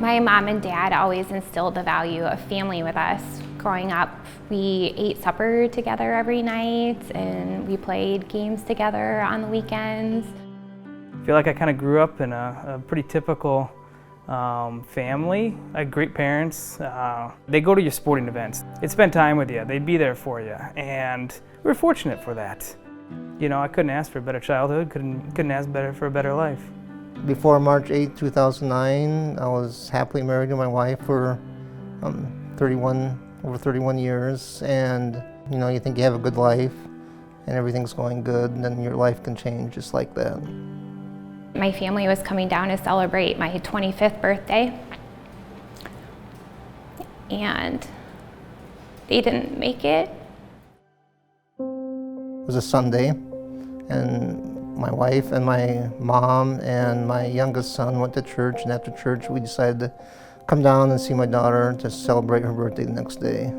My mom and dad always instilled the value of family with us. Growing up, we ate supper together every night and we played games together on the weekends. I feel like I kind of grew up in a pretty typical family. I had great parents. They go to your sporting events. They'd spend time with you. They'd be there for you. And we were fortunate for that. You know, I couldn't ask for a better childhood, couldn't ask for a better life. Before March 8, 2009, I was happily married to my wife for over 31 years. And you know, you think you have a good life and everything's going good, and then your life can change just like that. My family was coming down to celebrate my 25th birthday, and they didn't make it. It was a Sunday, and my wife and my mom and my youngest son went to church, and after church we decided to come down and see my daughter to celebrate her birthday the next day.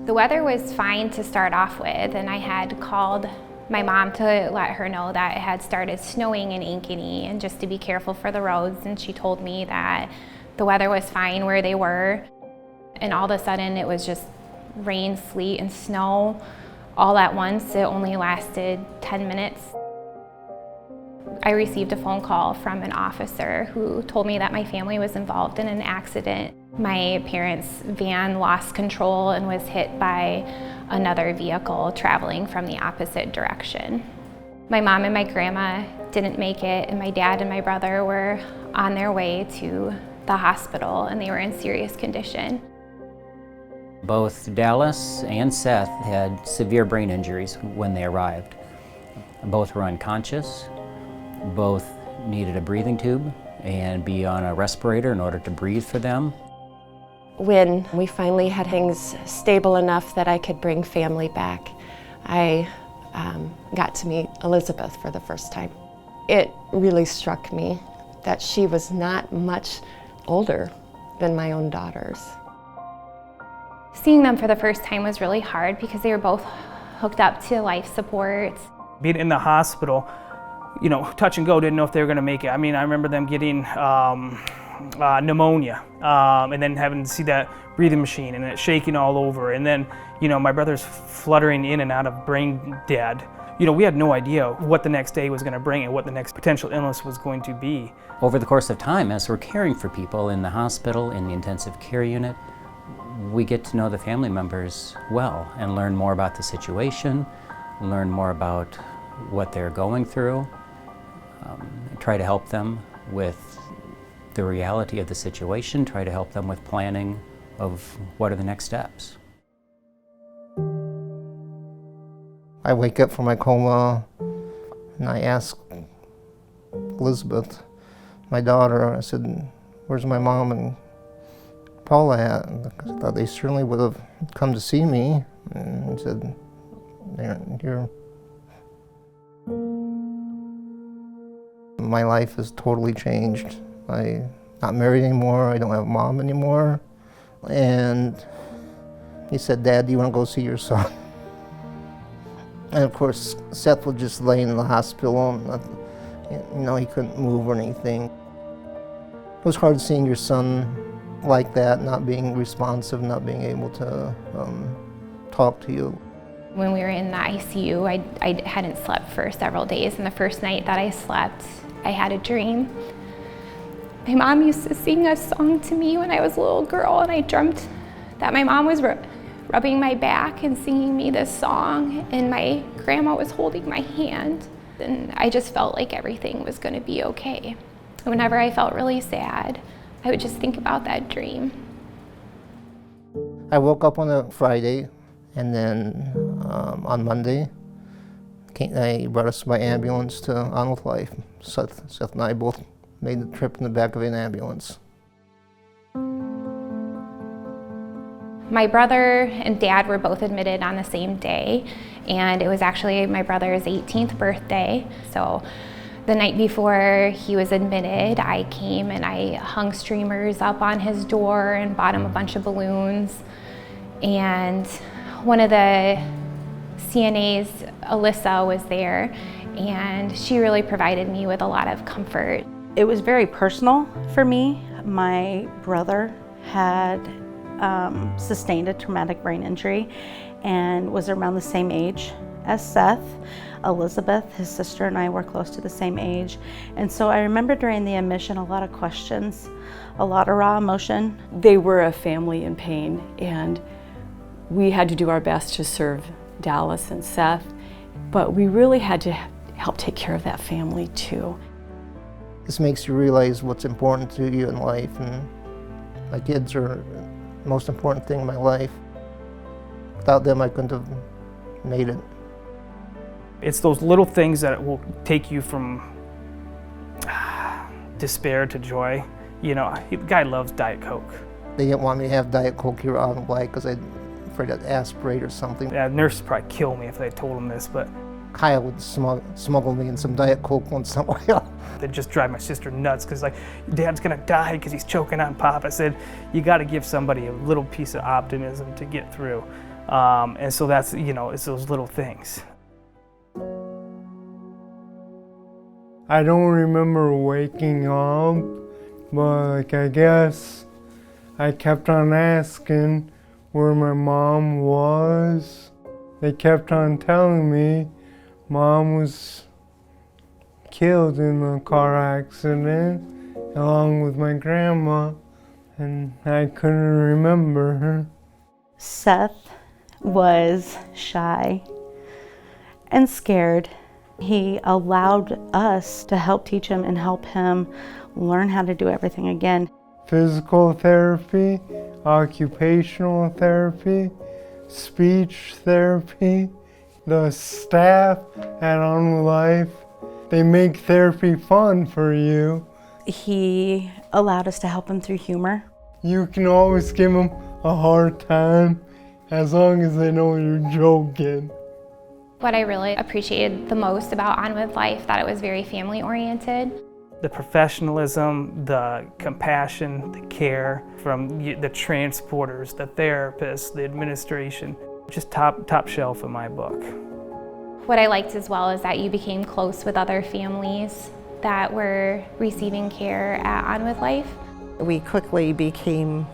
The weather was fine to start off with, and I had called my mom to let her know that it had started snowing in Ankeny and just to be careful for the roads, and she told me that the weather was fine where they were. And all of a sudden it was just rain, sleet, and snow all at once. It only lasted 10 minutes. I received a phone call from an officer who told me that my family was involved in an accident. My parents' van lost control and was hit by another vehicle traveling from the opposite direction. My mom and my grandma didn't make it, and my dad and my brother were on their way to the hospital, and they were in serious condition. Both Dallas and Seth had severe brain injuries when they arrived. Both were unconscious. Both needed a breathing tube and be on a respirator in order to breathe for them. When we finally had things stable enough that I could bring family back, I got to meet Elizabeth for the first time. It really struck me that she was not much older than my own daughters. Seeing them for the first time was really hard because they were both hooked up to life support. Being in the hospital, you know, touch and go, didn't know if they were going to make it. I mean, I remember them getting pneumonia, and then having to see that breathing machine and it shaking all over. And then, you know, my brother's fluttering in and out of brain dead. You know, we had no idea what the next day was going to bring and what the next potential illness was going to be. Over the course of time, as we're caring for people in the hospital, in the intensive care unit, we get to know the family members well and learn more about the situation, learn more about what they're going through, try to help them with the reality of the situation, try to help them with planning of what are the next steps. I wake up from my coma and I ask Elizabeth, my daughter, I said, "Where's my mom and Paula at?" And I thought they certainly would have come to see me, and said, "They're here." My life has totally changed. I'm not married anymore, I don't have a mom anymore. And he said, "Dad, do you want to go see your son?" And of course, Seth was just laying in the hospital, and you know, he couldn't move or anything. It was hard seeing your son like that, not being responsive, not being able to talk to you. When we were in the ICU, I hadn't slept for several days, and the first night that I slept, I had a dream. My mom used to sing a song to me when I was a little girl, and I dreamt that my mom was rubbing my back and singing me this song, and my grandma was holding my hand, and I just felt like everything was going to be okay. And whenever I felt really sad, I would just think about that dream. I woke up on a Friday, and then on Monday, they brought us by ambulance to On With Life. Seth and I both made the trip in the back of an ambulance. My brother and dad were both admitted on the same day, and it was actually my brother's 18th birthday. So the night before he was admitted, I came and I hung streamers up on his door and bought him a bunch of balloons. And one of the CNAs, Alyssa, was there, and she really provided me with a lot of comfort. It was very personal for me, My brother had sustained a traumatic brain injury and was around the same age as Seth. Elizabeth, his sister, and I were close to the same age. And so I remember during the admission a lot of questions, a lot of raw emotion. They were a family in pain, and we had to do our best to serve Dallas and Seth, but we really had to help take care of that family too. This makes you realize what's important to you in life, and my kids are the most important thing in my life. Without them, I couldn't have made it. It's those little things that will take you from despair to joy. You know, the guy loves Diet Coke. They didn't want me to have Diet Coke here out in White because I'm afraid I'd aspirate or something. Yeah, nurses would probably kill me if they told him this, but Kyle would smuggle me in some Diet Coke once in a while. they'd just drive my sister nuts because like, Dad's gonna die because he's choking on Pop. I said, you gotta give somebody a little piece of optimism to get through. And so that's, you know, it's those little things. I don't remember waking up, but like, I guess I kept on asking where my mom was. They kept on telling me Mom was killed in a car accident along with my grandma, and I couldn't remember her. Seth was shy and scared. He allowed us to help teach him and help him learn how to do everything again. Physical therapy, occupational therapy, speech therapy. The staff at On With Life, they make therapy fun for you. He allowed us to help him through humor. You can always give them a hard time as long as they know you're joking. What I really appreciated the most about On With Life, that it was very family oriented. The professionalism, the compassion, the care from the transporters, the therapists, the administration, just top shelf in my book. What I liked as well is that you became close with other families that were receiving care at On With Life. We quickly became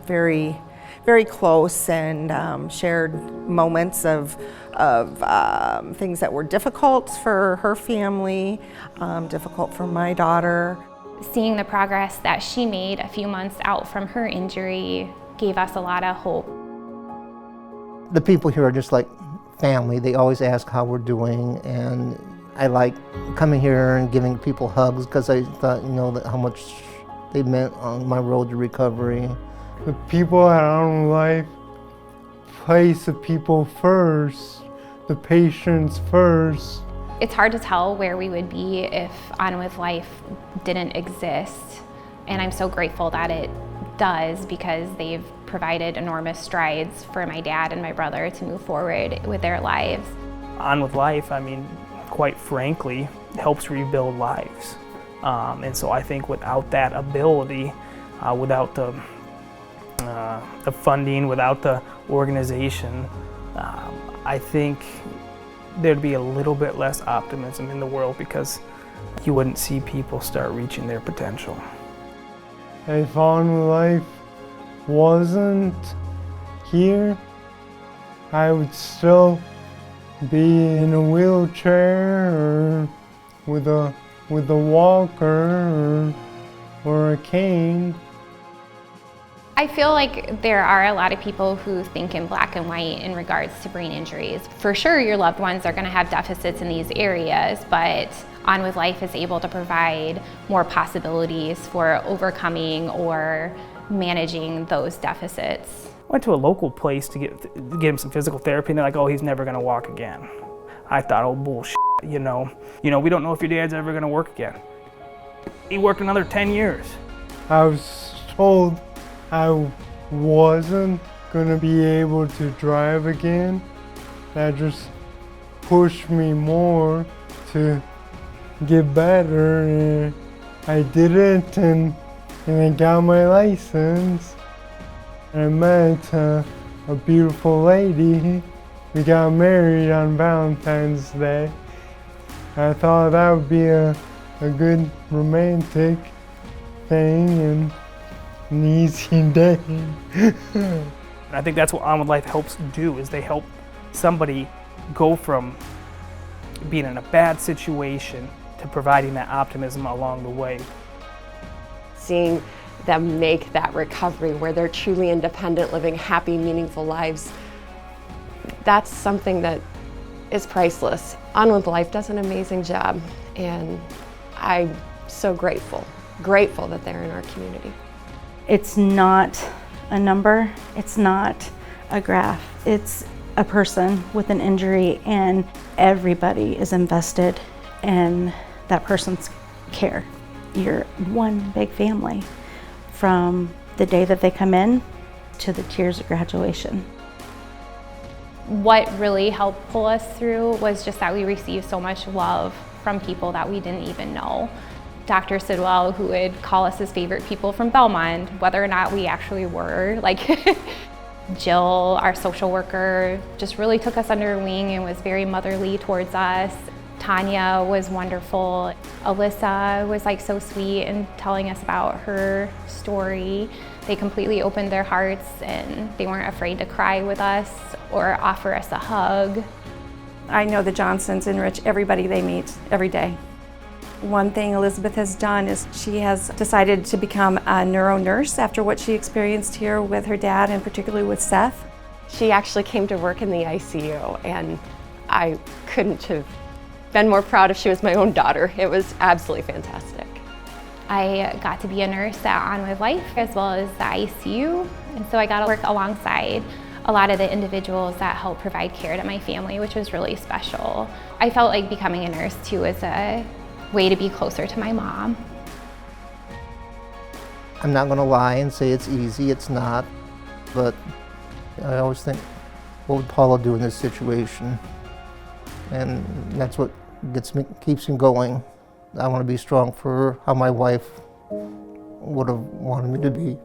very close and shared moments of things that were difficult for her family, difficult for my daughter. Seeing the progress that she made a few months out from her injury gave us a lot of hope. The people here are just like family. They always ask how we're doing, and I like coming here and giving people hugs because I thought, you know, that how much they meant on my road to recovery. The people at On With Life place the people first, the patients first. It's hard to tell where we would be if On With Life didn't exist, and I'm so grateful that it does because they've provided enormous strides for my dad and my brother to move forward with their lives. On With Life, I mean, quite frankly, helps rebuild lives. And so I think without that ability, without the funding, without the organization, I think there'd be a little bit less optimism in the world because you wouldn't see people start reaching their potential. If On With Life wasn't here, I would still be in a wheelchair or with a walker or a cane. I feel like there are a lot of people who think in black and white in regards to brain injuries. For sure, your loved ones are going to have deficits in these areas, but On With Life is able to provide more possibilities for overcoming or managing those deficits. I went to a local place to get him some physical therapy, and they're like, oh, he's never going to walk again. I thought, oh, bullshit, you know, we don't know if your dad's ever going to work again. He worked another 10 years. I was told I wasn't gonna be able to drive again. That just pushed me more to get better, and I did it, and I got my license. I met a beautiful lady. We got married on Valentine's Day. I thought that would be a good romantic thing, and an easy day. And I think that's what On With Life helps do, is they help somebody go from being in a bad situation to providing that optimism along the way. Seeing them make that recovery where they're truly independent, living happy, meaningful lives, that's something that is priceless. On With Life does an amazing job, and I'm so grateful that they're in our community. It's not a number, it's not a graph, it's a person with an injury, and everybody is invested in that person's care. You're one big family from the day that they come in to the tears of graduation. What really helped pull us through was just that we received so much love from people that we didn't even know. Dr. Sidwell, who would call us his favorite people from Belmont, whether or not we actually were, like Jill, our social worker, just really took us under her wing and was very motherly towards us. Tanya was wonderful. Alyssa was like so sweet and telling us about her story. They completely opened their hearts and they weren't afraid to cry with us or offer us a hug. I know the Johnsons enrich everybody they meet every day. One thing Elizabeth has done is she has decided to become a neuro nurse after what she experienced here with her dad and particularly with Seth. She actually came to work in the ICU, and I couldn't have been more proud if she was my own daughter. It was absolutely fantastic. I got to be a nurse at On With Life as well as the ICU, and so I got to work alongside a lot of the individuals that help provide care to my family, which was really special. I felt like becoming a nurse too was a way to be closer to my mom. I'm not going to lie and say it's easy, it's not, but I always think, what would Paula do in this situation? And that's what keeps me going. I want to be strong for her, how my wife would have wanted me to be,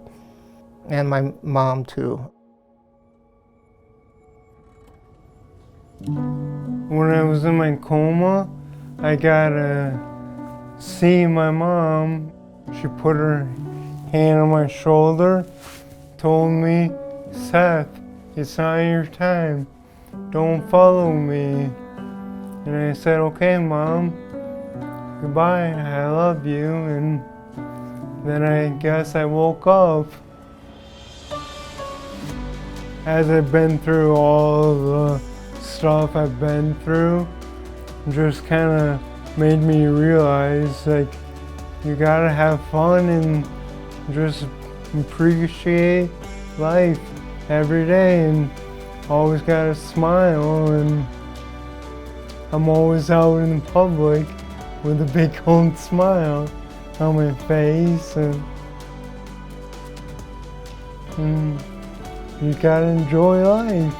and my mom too. When I was in my coma, I got to see my mom. She put her hand on my shoulder, told me, "Seth, it's not your time. Don't follow me." And I said, "Okay, Mom, goodbye, I love you." And then I guess I woke up. As I've been through all the stuff I've been through, just kind of made me realize, like, you gotta have fun and just appreciate life every day, and always gotta smile. And I'm always out in public with a big old smile on my face, and you gotta enjoy life.